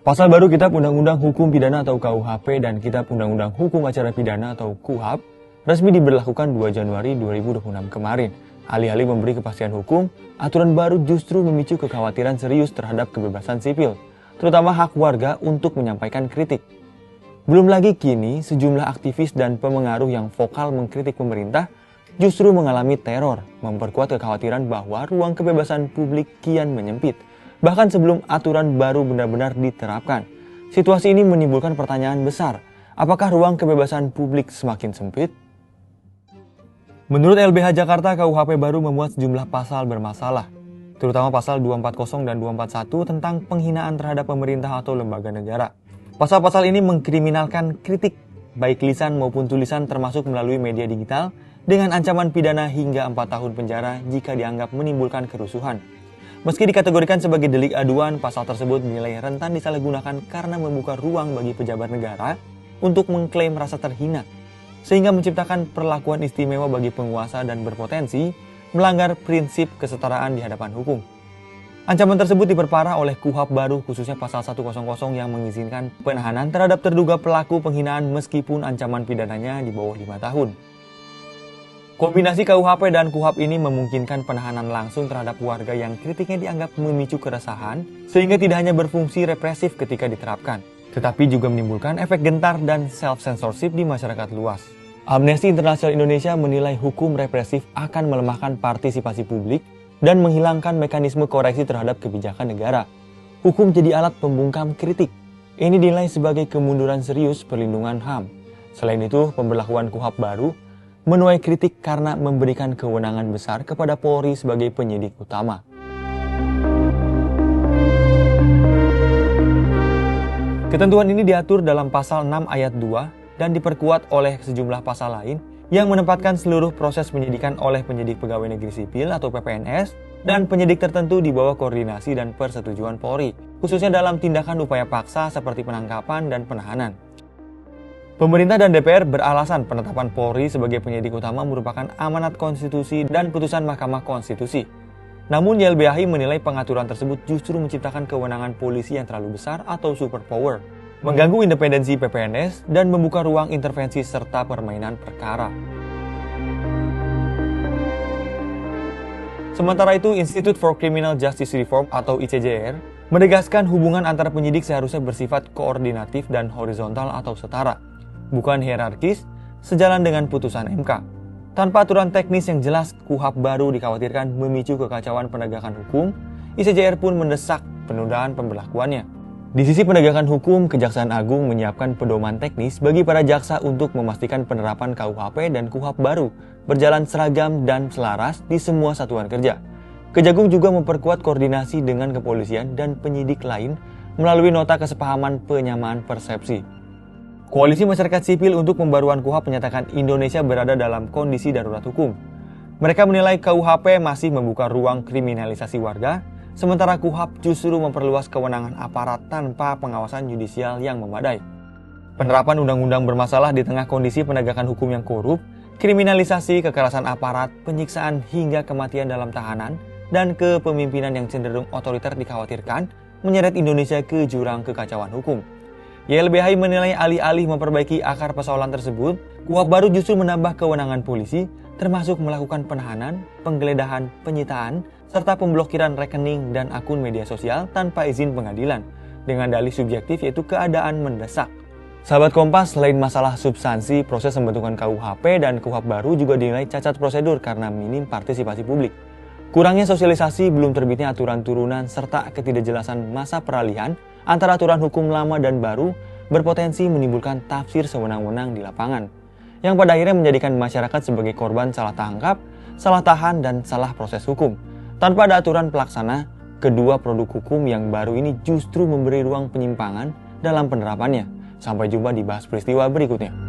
Pasal baru Kitab Undang-Undang Hukum Pidana atau KUHP dan Kitab Undang-Undang Hukum Acara Pidana atau KUHAP resmi diberlakukan 2 Januari 2026 kemarin. Alih-alih memberi kepastian hukum, aturan baru justru memicu kekhawatiran serius terhadap kebebasan sipil, terutama hak warga untuk menyampaikan kritik. Belum lagi kini, sejumlah aktivis dan pemengaruh yang vokal mengkritik pemerintah justru mengalami teror, memperkuat kekhawatiran bahwa ruang kebebasan publik kian menyempit. Bahkan sebelum aturan baru benar-benar diterapkan. Situasi ini menimbulkan pertanyaan besar, apakah ruang kebebasan publik semakin sempit? Menurut LBH Jakarta, KUHP baru memuat sejumlah pasal bermasalah, terutama pasal 240 dan 241 tentang penghinaan terhadap pemerintah atau lembaga negara. Pasal-pasal ini mengkriminalkan kritik, baik lisan maupun tulisan termasuk melalui media digital, dengan ancaman pidana hingga 4 tahun penjara jika dianggap menimbulkan kerusuhan. Meski dikategorikan sebagai delik aduan, pasal tersebut dinilai rentan disalahgunakan karena membuka ruang bagi pejabat negara untuk mengklaim rasa terhina, sehingga menciptakan perlakuan istimewa bagi penguasa dan berpotensi melanggar prinsip kesetaraan di hadapan hukum. Ancaman tersebut diperparah oleh KUHAP baru, khususnya pasal 100 yang mengizinkan penahanan terhadap terduga pelaku penghinaan meskipun ancaman pidananya di bawah 5 tahun. Kombinasi KUHP dan KUHAP ini memungkinkan penahanan langsung terhadap warga yang kritiknya dianggap memicu keresahan, sehingga tidak hanya berfungsi represif ketika diterapkan, tetapi juga menimbulkan efek gentar dan self-censorship di masyarakat luas. Amnesty International Indonesia menilai hukum represif akan melemahkan partisipasi publik dan menghilangkan mekanisme koreksi terhadap kebijakan negara. Hukum jadi alat pembungkam kritik. Ini dinilai sebagai kemunduran serius perlindungan HAM. Selain itu, pemberlakuan KUHAP baru menuai kritik karena memberikan kewenangan besar kepada Polri sebagai penyidik utama. Ketentuan ini diatur dalam pasal 6 ayat 2 dan diperkuat oleh sejumlah pasal lain yang menempatkan seluruh proses penyidikan oleh penyidik pegawai negeri sipil atau PPNS dan penyidik tertentu di bawah koordinasi dan persetujuan Polri, khususnya dalam tindakan upaya paksa seperti penangkapan dan penahanan. Pemerintah dan DPR beralasan penetapan Polri sebagai penyidik utama merupakan amanat konstitusi dan putusan Mahkamah Konstitusi. Namun YLBHI menilai pengaturan tersebut justru menciptakan kewenangan polisi yang terlalu besar atau superpower, mengganggu independensi PPNS dan membuka ruang intervensi serta permainan perkara. Sementara itu, Institute for Criminal Justice Reform atau ICJR menegaskan hubungan antara penyidik seharusnya bersifat koordinatif dan horizontal atau setara, bukan hierarkis, sejalan dengan putusan MK. Tanpa aturan teknis yang jelas, KUHAP baru dikhawatirkan memicu kekacauan penegakan hukum. ICJR pun mendesak penundaan pemberlakuannya. Di sisi penegakan hukum, Kejaksaan Agung menyiapkan pedoman teknis bagi para jaksa untuk memastikan penerapan KUHP dan KUHAP baru berjalan seragam dan selaras di semua satuan kerja. Kejagung juga memperkuat koordinasi dengan kepolisian dan penyidik lain melalui nota kesepahaman penyamaan persepsi. Koalisi Masyarakat Sipil untuk Pembaruan KUHAP menyatakan Indonesia berada dalam kondisi darurat hukum. Mereka menilai KUHP masih membuka ruang kriminalisasi warga, sementara KUHAP justru memperluas kewenangan aparat tanpa pengawasan yudisial yang memadai. Penerapan undang-undang bermasalah di tengah kondisi penegakan hukum yang korup, kriminalisasi, kekerasan aparat, penyiksaan hingga kematian dalam tahanan, dan kepemimpinan yang cenderung otoriter dikhawatirkan menyeret Indonesia ke jurang kekacauan hukum. YLBHI menilai alih-alih memperbaiki akar persoalan tersebut, KUHAP baru justru menambah kewenangan polisi, termasuk melakukan penahanan, penggeledahan, penyitaan, serta pemblokiran rekening dan akun media sosial tanpa izin pengadilan, dengan dalih subjektif yaitu keadaan mendesak. Sahabat Kompas, selain masalah substansi, proses pembentukan KUHP dan KUHAP baru juga dinilai cacat prosedur karena minim partisipasi publik. Kurangnya sosialisasi, belum terbitnya aturan turunan, serta ketidakjelasan masa peralihan antara aturan hukum lama dan baru berpotensi menimbulkan tafsir sewenang-wenang di lapangan, yang pada akhirnya menjadikan masyarakat sebagai korban salah tangkap, salah tahan, dan salah proses hukum. Tanpa ada aturan pelaksana, kedua produk hukum yang baru ini justru memberi ruang penyimpangan dalam penerapannya. Sampai jumpa di Bahas Peristiwa berikutnya.